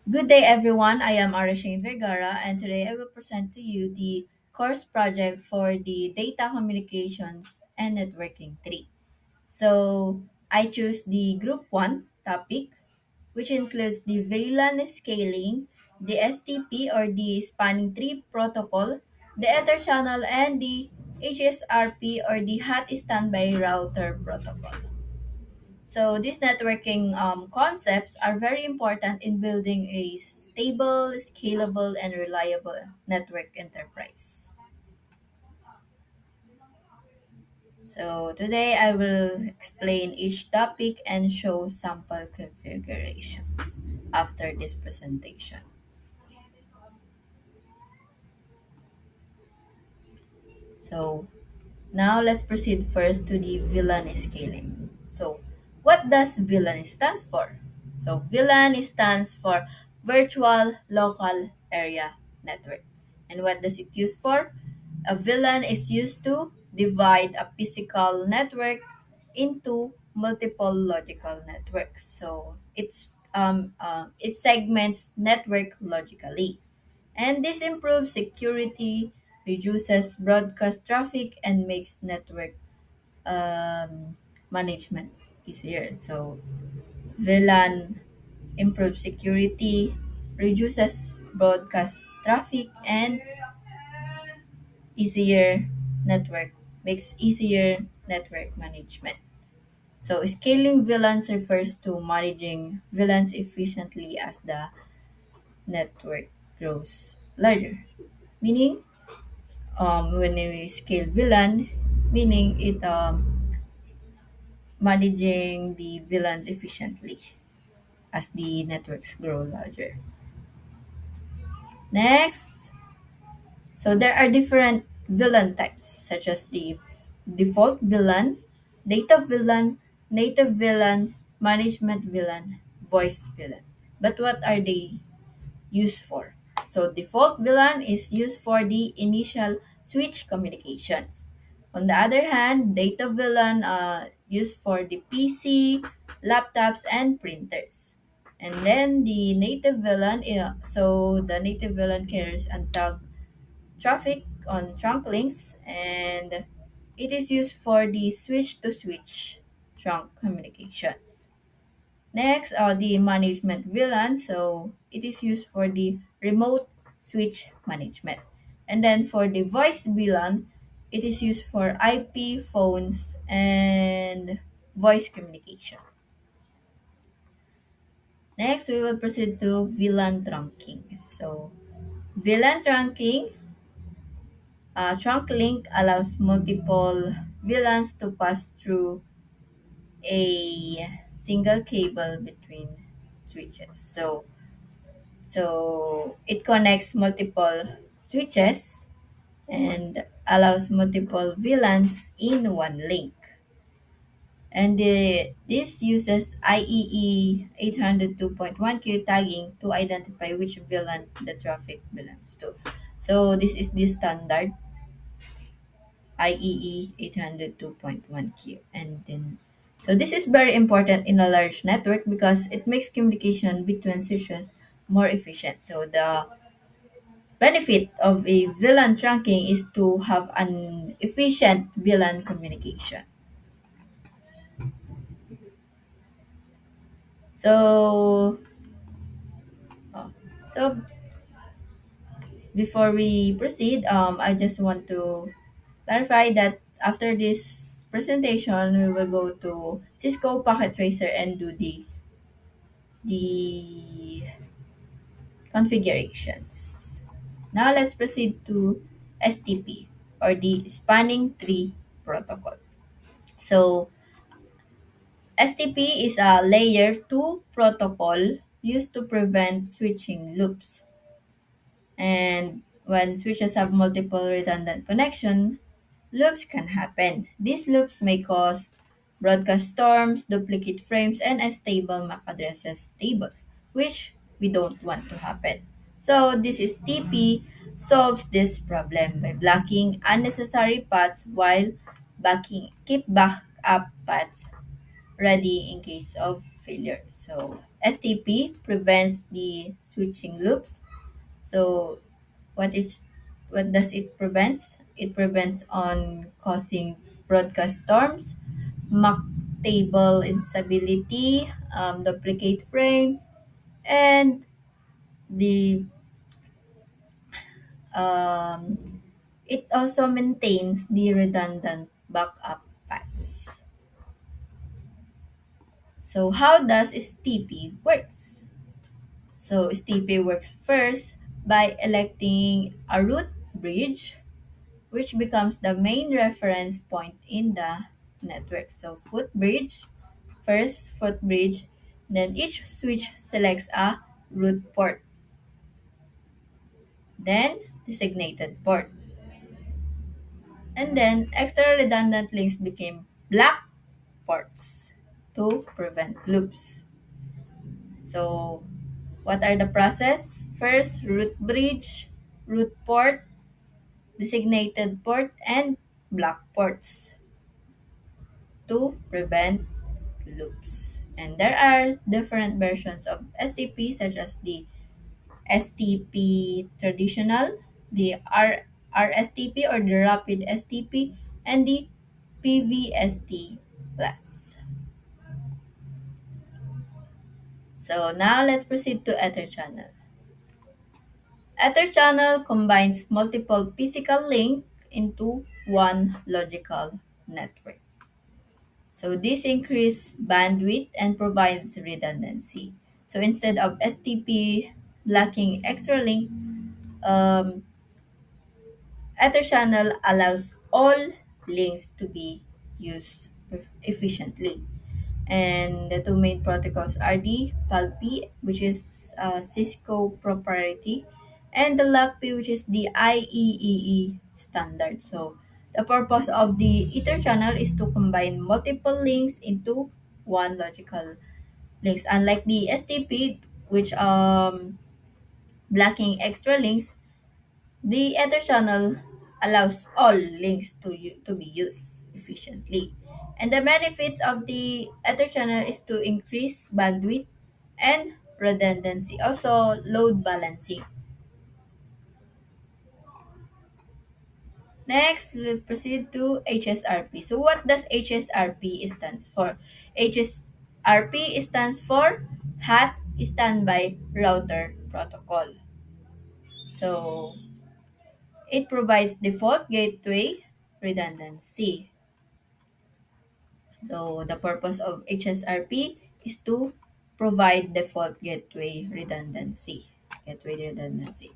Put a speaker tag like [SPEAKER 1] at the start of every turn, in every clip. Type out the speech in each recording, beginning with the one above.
[SPEAKER 1] Good day, everyone. I am Arashane Vergara, and today I will present to you the course project for the Data Communications and Networking 3. So, I choose the Group 1 topic, which includes the VLAN scaling, the STP or the Spanning Tree Protocol, the Ether channel, and the HSRP or the Hot Standby Router Protocol. So these networking concepts are very important in building a stable, scalable, and reliable network enterprise. So today I will explain each topic and show sample configurations after this presentation. So now let's proceed first to the VLAN scaling. So what does VLAN stands for? So VLAN stands for Virtual Local Area Network. And what does it use for? A VLAN is used to divide a physical network into multiple logical networks. So it segments network logically. And this improves security, reduces broadcast traffic, and makes network management easier. So VLAN improves security, reduces broadcast traffic, and easier network makes easier network management. So scaling VLANs refers to managing VLANs efficiently as the network grows larger. Meaning, when we scale VLAN, meaning it managing the VLANs efficiently as the networks grow larger. Next, so there are different VLAN types such as the default VLAN, data VLAN, native VLAN, management VLAN, voice VLAN. But what are they used for? So default VLAN is used for the initial switch communications. On the other hand, data VLAN used for the PC, laptops, and printers. And then the native VLAN, so the native VLAN carries untag traffic on trunk links, and it is used for the switch to switch trunk communications. Next, the management VLAN. So it is used for the remote switch management. And then for the voice VLAN, it is used for IP phones and voice communication. Next, we will proceed to VLAN trunking. So VLAN trunking, trunk link allows multiple VLANs to pass through a single cable between switches. So it connects multiple switches and allows multiple VLANs in one link. And this uses IEE 802.1Q tagging to identify which VLAN the traffic belongs to. So this is the standard IEE 802.1Q. And then so this is very important in a large network because it makes communication between switches more efficient. So the benefit of a VLAN trunking is to have an efficient VLAN communication. So, uh, so before we proceed, I just want to clarify that after this presentation, we will go to Cisco Packet Tracer and do the configurations. Now let's proceed to STP or the Spanning Tree Protocol. So STP is a layer 2 protocol used to prevent switching loops. And when switches have multiple redundant connection, loops can happen. These loops may cause broadcast storms, duplicate frames, and unstable MAC addresses tables, which we don't want to happen. So this is TP solves this problem by blocking unnecessary paths while keep backup paths ready in case of failure. So STP prevents the switching loops. So what is what does it prevents? It prevents on causing broadcast storms, mock table instability, duplicate frames, and the um, it also maintains the redundant backup paths. So how does STP works? So STP works first by electing a root bridge, which becomes the main reference point in the network. So footbridge, first footbridge, then each switch selects a root port, then designated port. And then extra redundant links became black ports to prevent loops. So what are the process? First, root bridge, root port, designated port, and black ports to prevent loops. And there are different versions of STP such as the STP traditional, the RSTP or the rapid STP, and the PVST plus. So now let's proceed to Ether channel. Ether channel combines multiple physical links into one logical network. So this increases bandwidth and provides redundancy. So instead of STP lacking extra link, um, Ether channel allows all links to be used efficiently. And the two main protocols are the PALP, which is Cisco proprietary, and the LACP, which is the IEEE standard. So the purpose of the Ether channel is to combine multiple links into one logical links. Unlike the STP, which blocking extra links, the Ether channel allows all links to be used efficiently. And the benefits of the Ether channel is to increase bandwidth and redundancy, also load balancing. Next, we'll proceed to HSRP. So what does HSRP stands for? HSRP stands for Hot Standby Router Protocol. So it provides default gateway redundancy. So the purpose of HSRP is to provide default gateway redundancy. Gateway redundancy.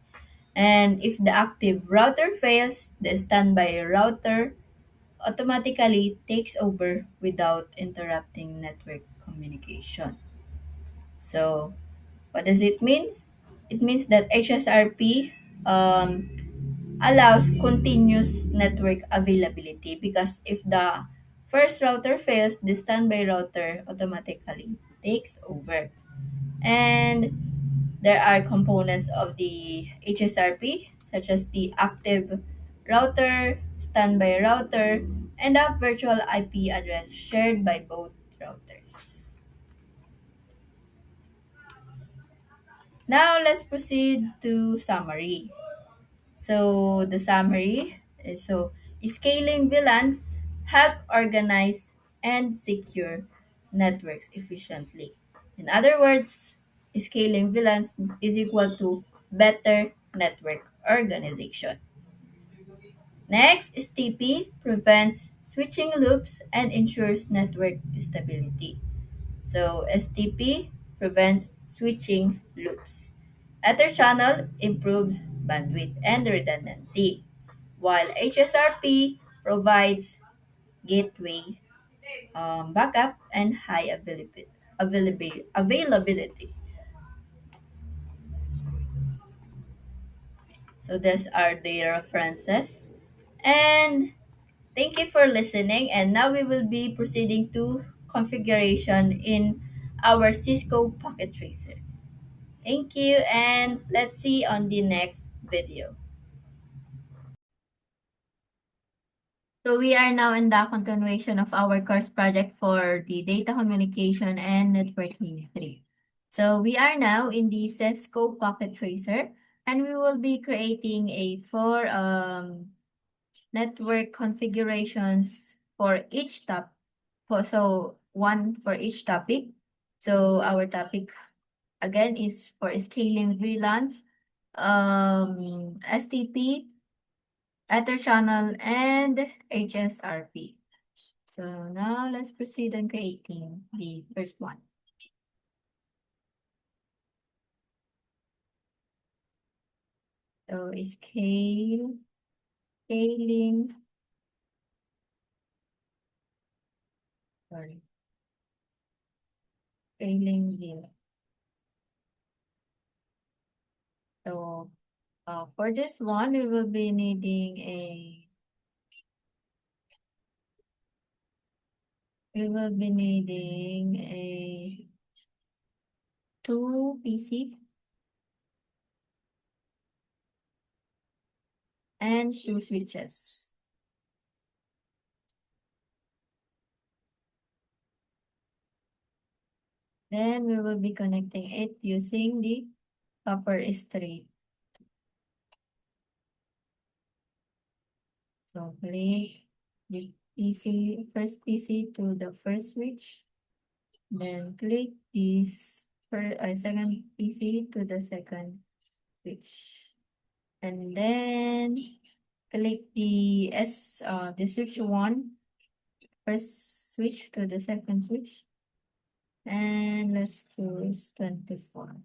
[SPEAKER 1] And if the active router fails, the standby router automatically takes over without interrupting network communication. So what does it mean? It means that HSRP allows continuous network availability because if the first router fails, the standby router automatically takes over. And there are components of the HSRP such as the active router, standby router, and a virtual IP address shared by both routers. Now let's proceed to summary. So the summary is scaling VLANs help organize and secure networks efficiently. In other words, scaling VLANs is equal to better network organization. Next, STP prevents switching loops and ensures network stability. So STP prevents switching loops. Ether channel improves bandwidth and redundancy, while HSRP provides gateway backup and high availability. So these are the references. And thank you for listening. And now we will be proceeding to configuration in our Cisco Pocket Tracer. Thank you, and let's see on the next video. So we are now in the continuation of our course project for the data communication and networking 3. So we are now in the Sesco Pocket Tracer, and we will be creating a four network configurations for each top. So one for each topic. So our topic again is for scaling VLANs, STP, Ether channel, and HSRP. So now let's proceed on creating the first one. So scaling, sorry, scaling VLAN. So for this one, we will be needing a two PC and two switches. Then we will be connecting it using the copper straight. So click the first PC to the first switch. Then click this second PC to the second switch. And then click the switch one, first switch to the second switch. And let's choose 24.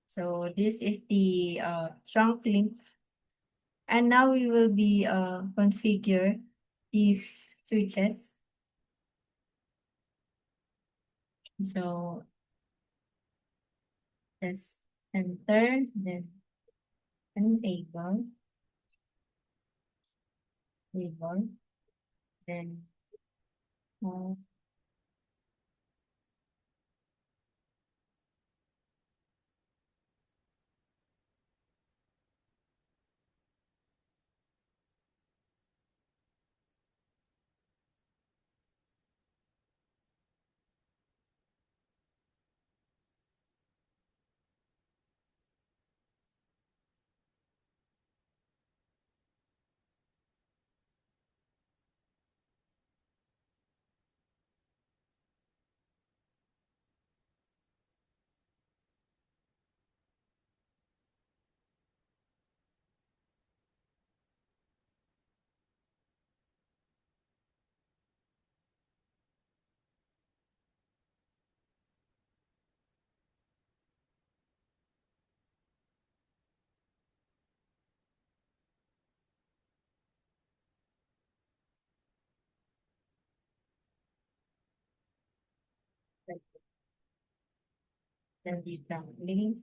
[SPEAKER 1] So this is the trunk link. And now we will be configure the switches. So let's enter, then enable, enable, then uh, then the trunk link.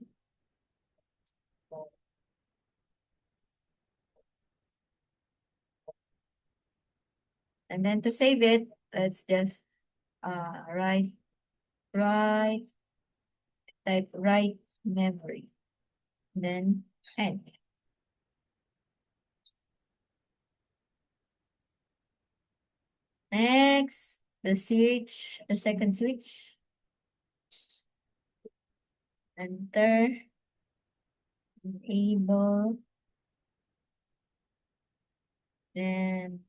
[SPEAKER 1] And then to save it, let's just write, write, type write memory, then end. Next, the second switch, enter, enable, then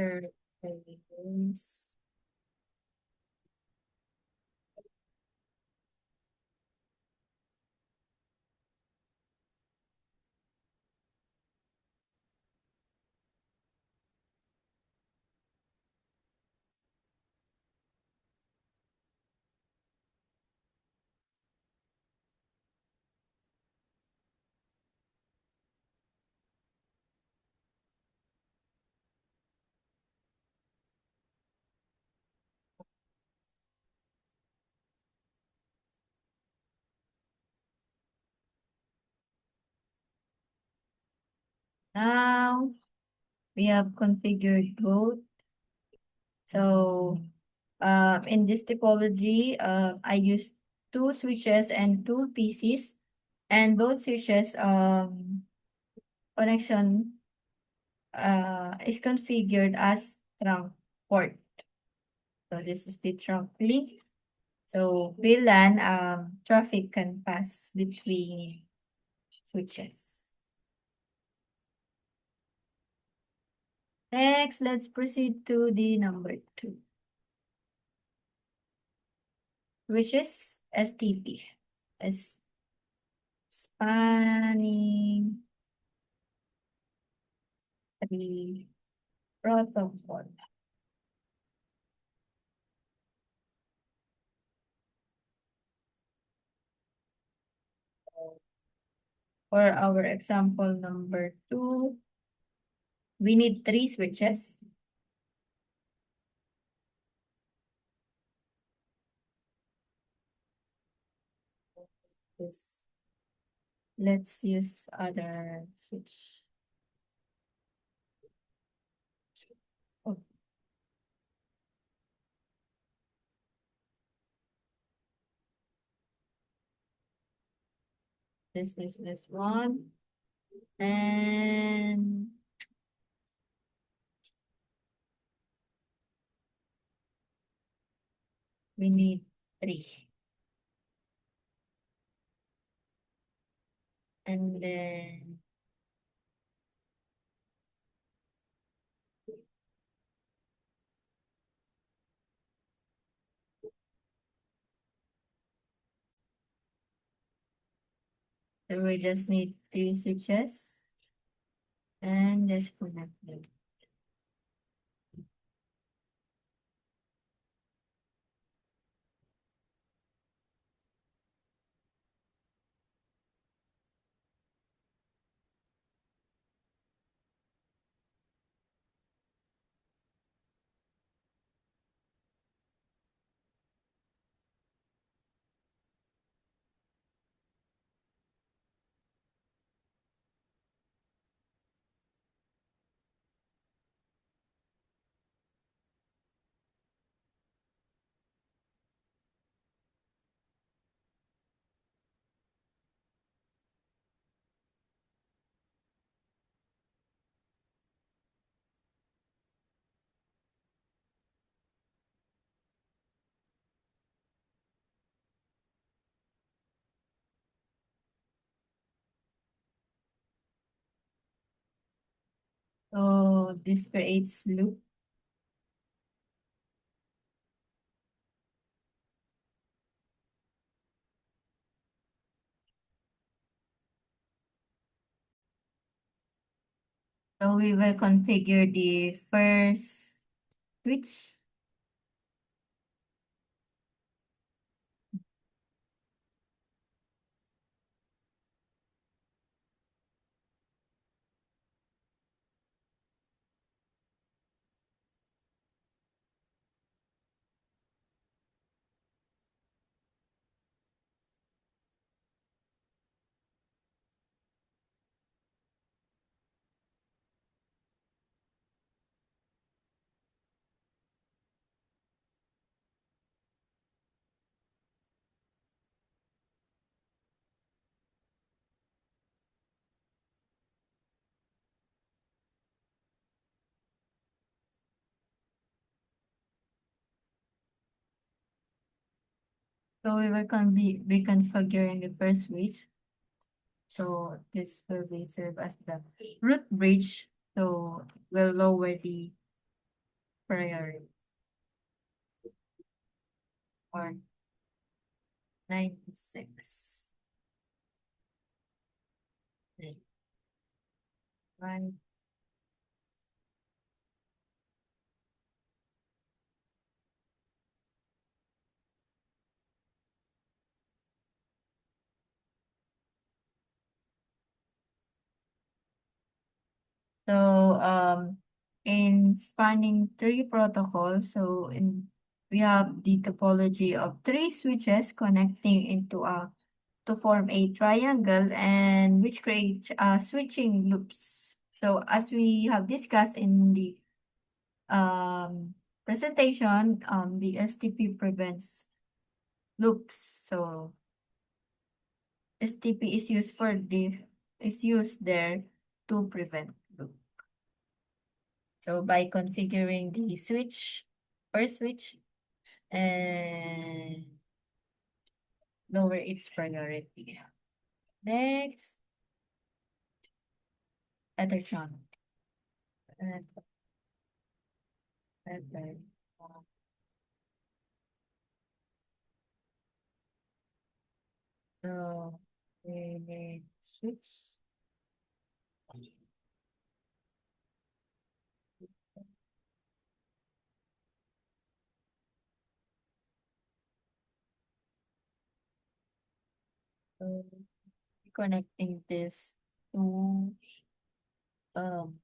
[SPEAKER 1] third phase. Now we have configured both. So in this topology, I use two switches and two PCs, and both switches connection is configured as trunk port. So this is the trunk link. So VLAN traffic can pass between switches. Next, let's proceed to the number two, which is STP. Is spanning tree protocol. For our example number two, we need three switches. This, let's use other switch. Oh, this is this one. And we need three. And then so we just need three switches and just connect them. So this creates loop. So we will configure the first switch. So we will be configuring the first switch. So this will be serve as the root bridge. So we'll lower the priority or 96. One. So in spanning tree protocol, we have the topology of three switches connecting into a to form a triangle and which creates switching loops. So as we have discussed in the um, presentation, the STP prevents loops. So STP is used for the is used there to prevent loop. So by configuring the switch, first switch, and lower its priority. Next, Etherchon. And, then, we need switch. So connecting this to um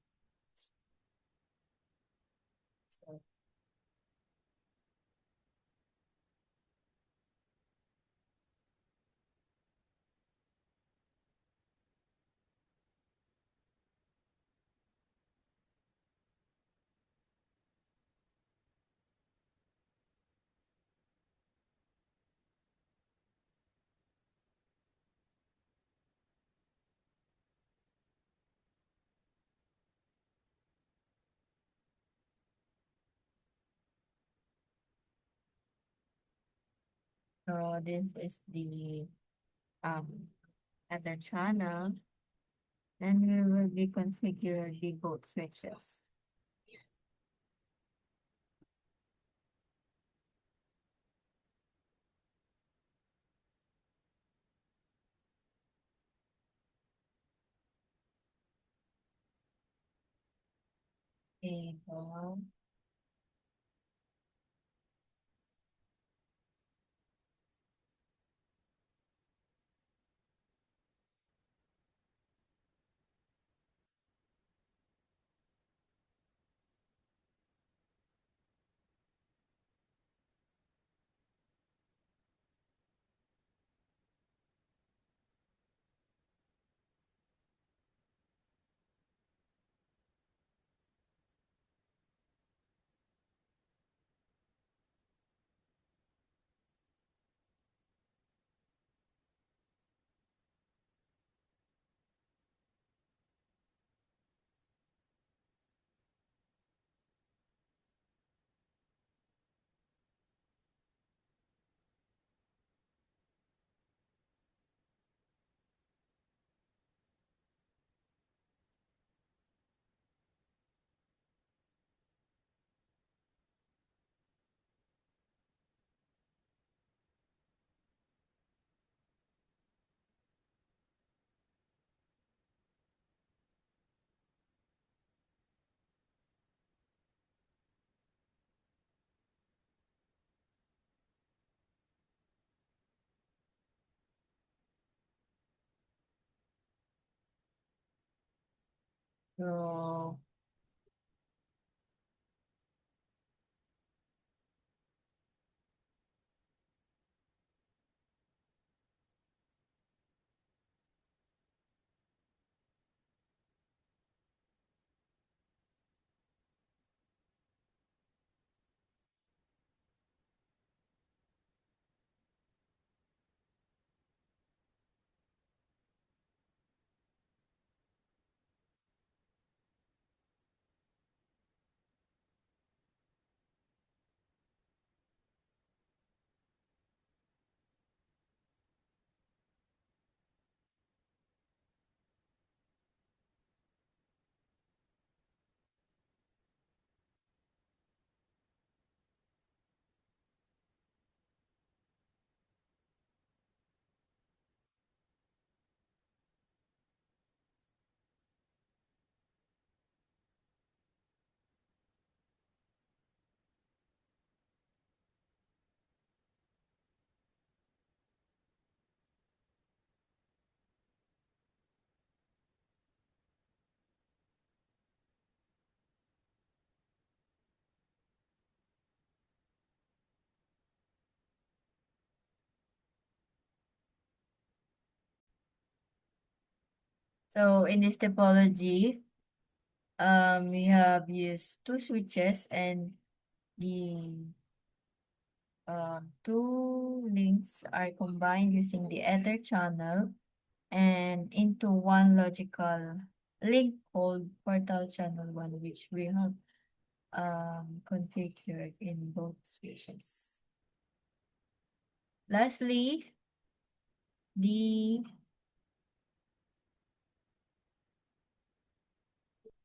[SPEAKER 1] so, so this is the um other channel, and we will be configure the both switches. Cable. So so in this topology, We have used two switches and the two links are combined using the Ether channel and into one logical link called portal channel 1, which we have configured in both switches. Lastly, the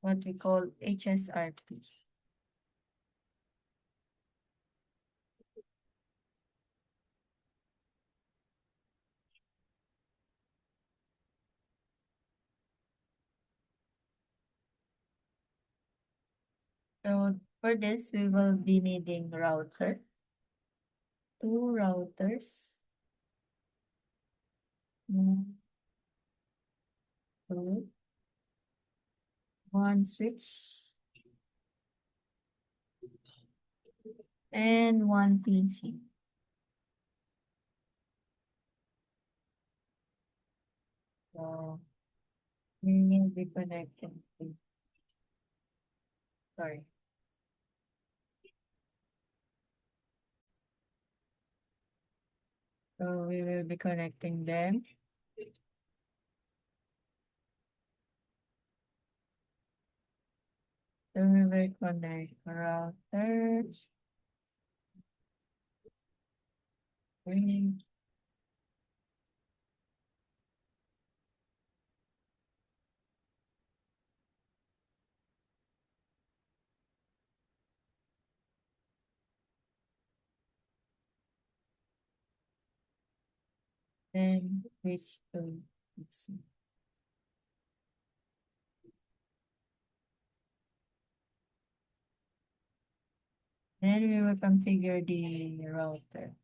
[SPEAKER 1] what we call HSRP. So for this, we will be needing two routers, one, two, one switch, and one PC. So we will be connecting to, sorry. So we will be connecting them. So we will connect router, bringing them switch to PC. Then we will configure the router.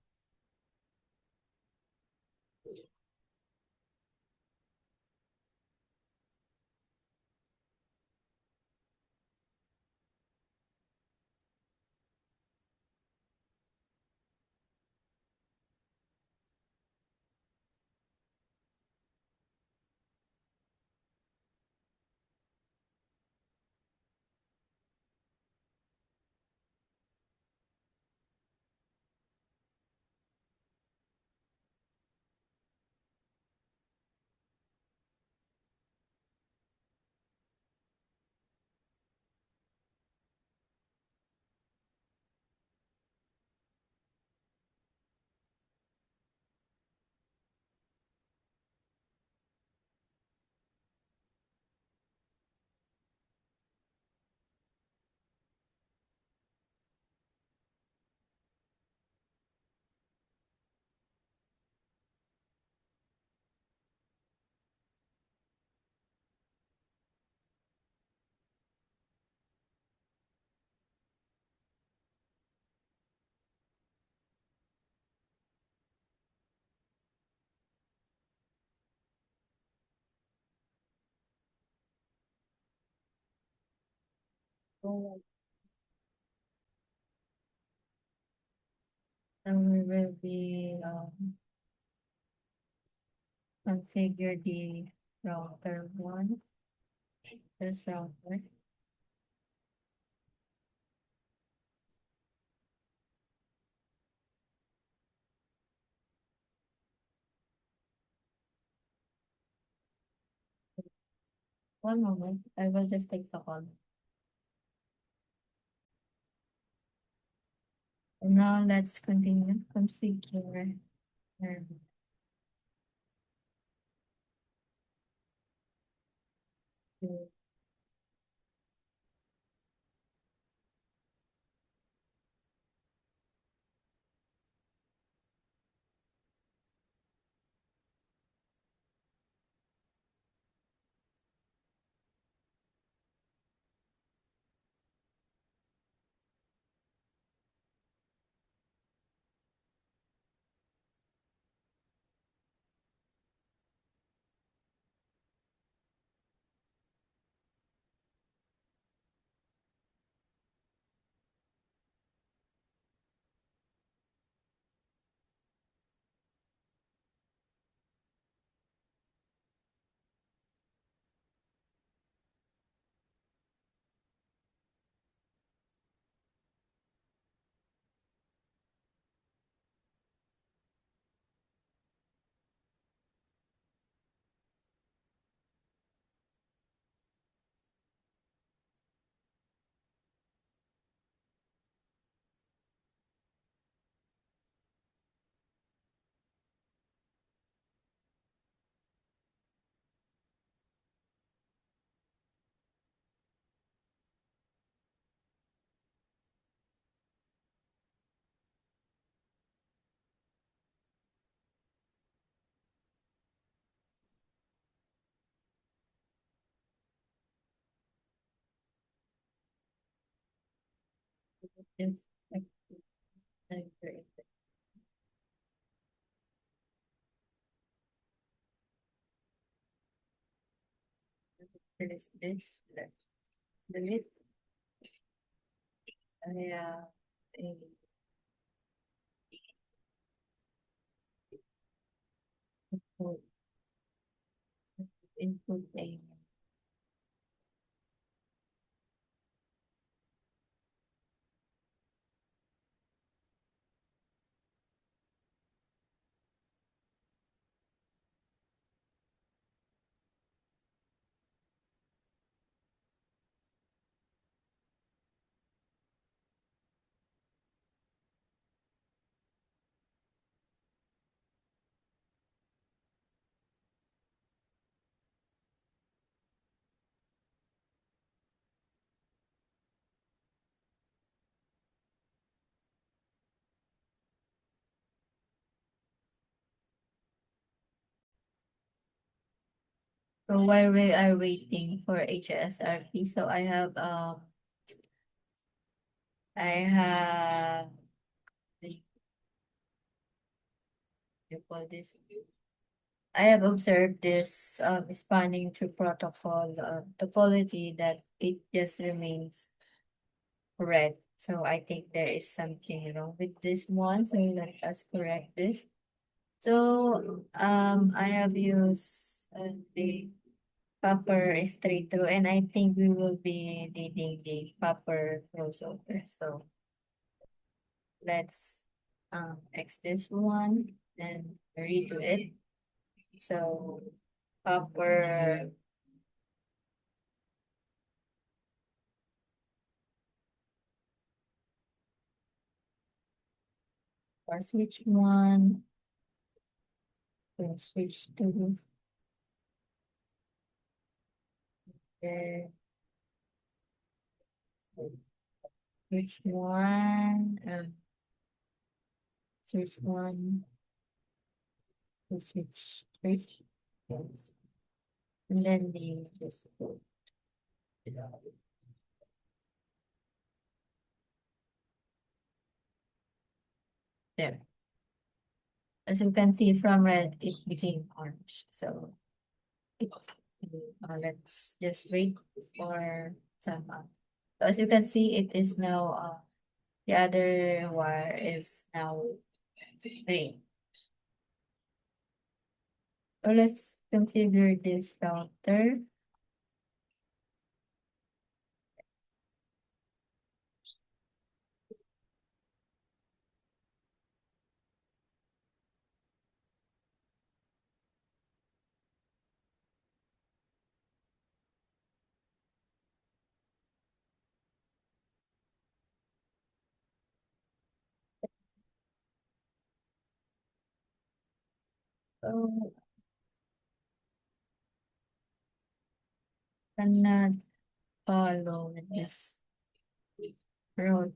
[SPEAKER 1] So then we will be configure the router one. This router. One moment, I will just take the call. And now let's continue configure. Yes. Agree. There is this. Delete. Yeah. Input. Input payment. So while we are waiting for HSRP, so I have you call this I have observed this spanning through protocol topology that it just remains red. So I think there is something wrong with this one. So let us correct this. So I have used the copper straight through, and I think we will be needing the copper crossover. So let's X this one and redo it. So copper or switch one, then switch to the switch one, switch one, to switch three, yes. And then the just put there. As you can see from red, it became orange. So it, let's just wait for some. So as you can see, it is now the other wire is now green. So let's configure this router. So cannot follow this route.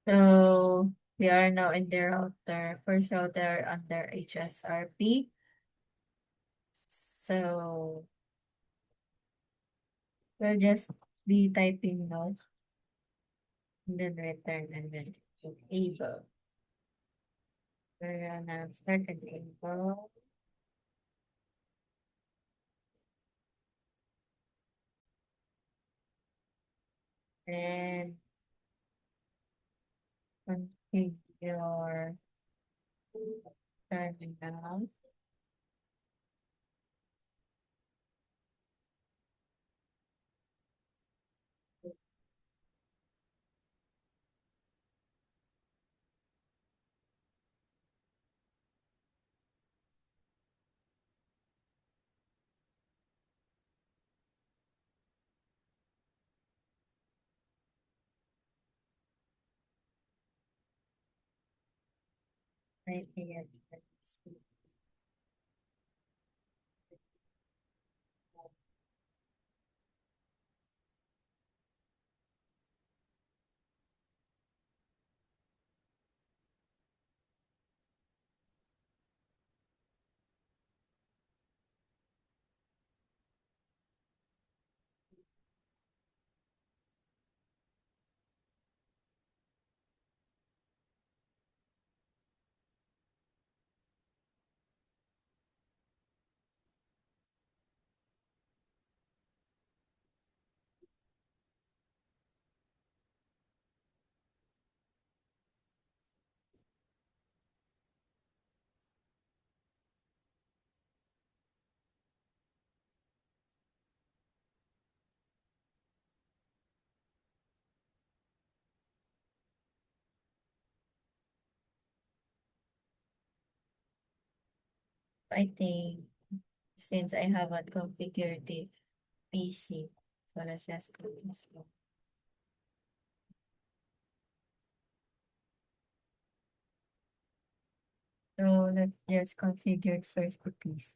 [SPEAKER 1] So we are now in the router, first router under HSRP. So we'll just be typing now and then return and then enable. We're gonna start an enable and configure terminal. I think that's I think since I haven't configured the PC, so let's just put this one. So let's just configure first the PC.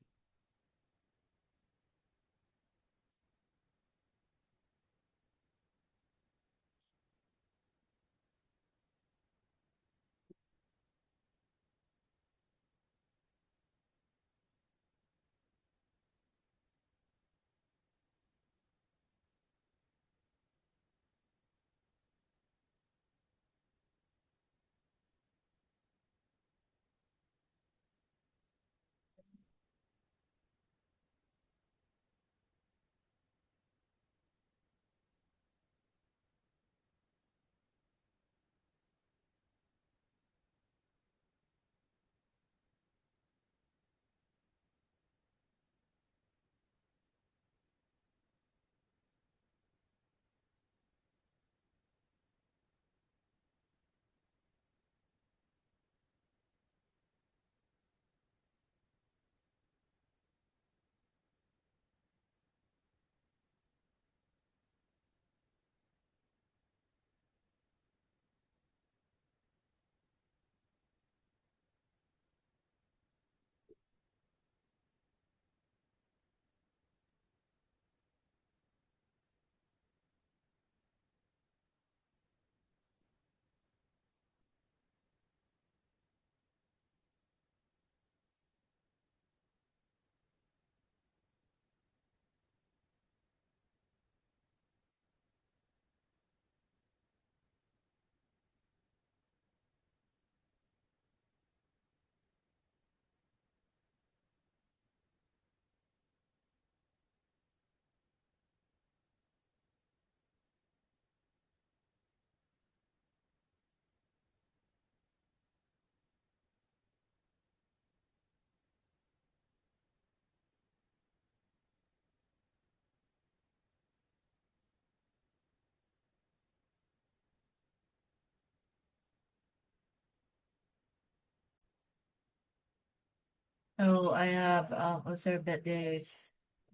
[SPEAKER 1] So I have observed that there is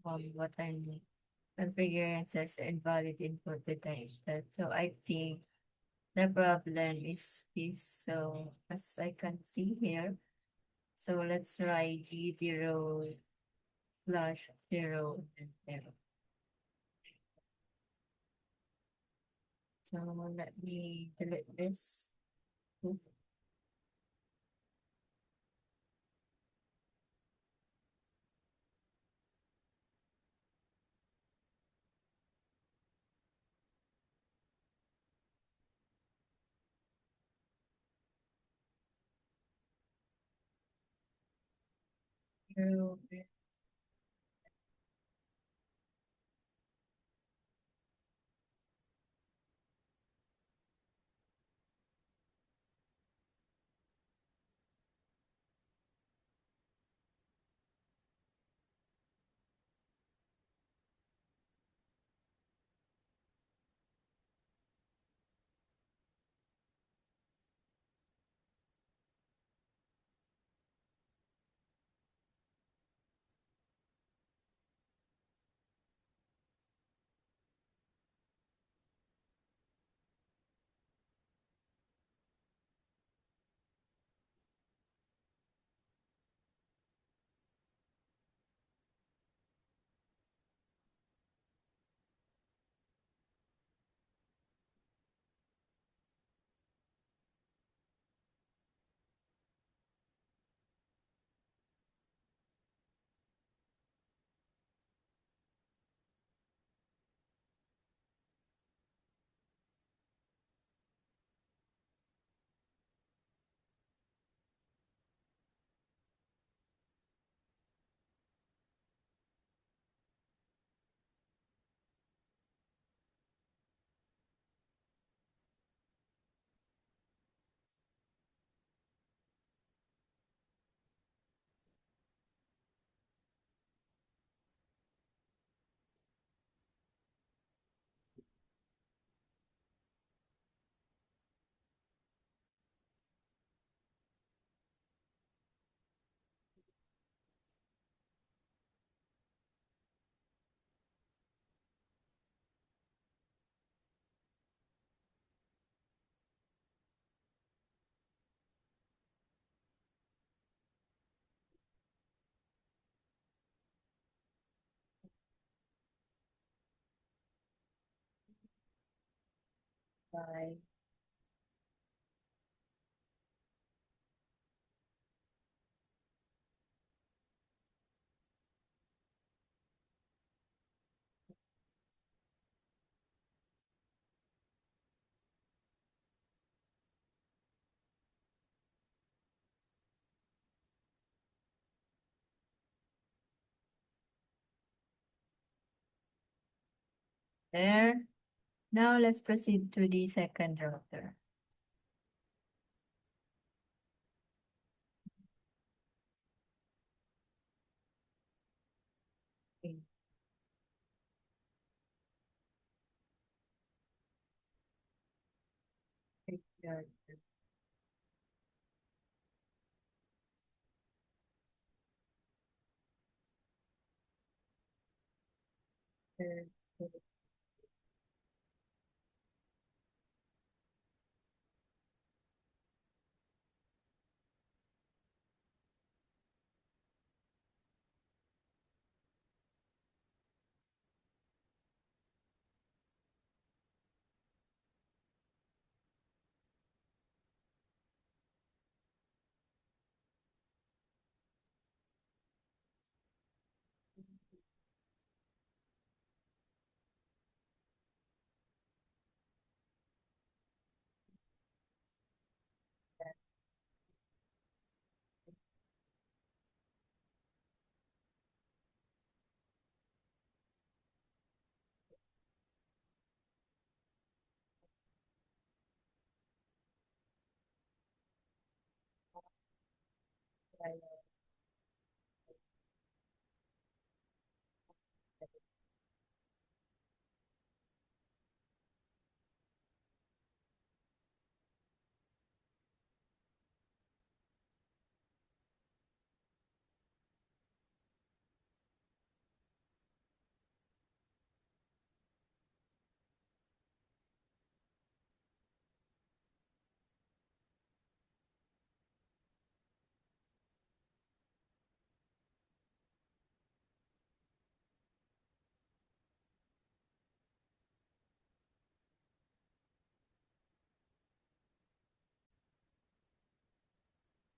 [SPEAKER 1] what I mean configuring says invalid input detected. So I think the problem is this. So as I can see here, so let's try G0 slash 0 and 0. So let me delete this. Oops, zero, Bye. There. Now let's proceed to the second router. Okay. Take your- your-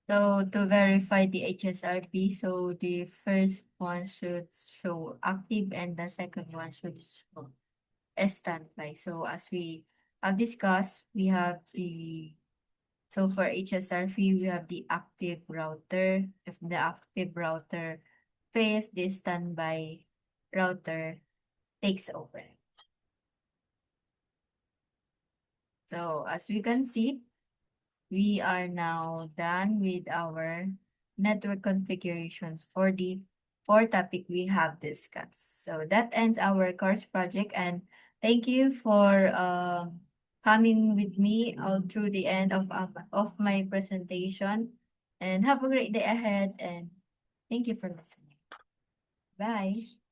[SPEAKER 1] So to verify the HSRP, so the first one should show active and the second one should show a standby. So as we have discussed, we have so for HSRP, we have the active router. If the active router fails, the standby router takes over. So as we can see, we are now done with our network configurations for the four topic we have discussed. So that ends our course project, and thank you for coming with me all through the end of my presentation, and have a great day ahead, and thank you for listening. Bye.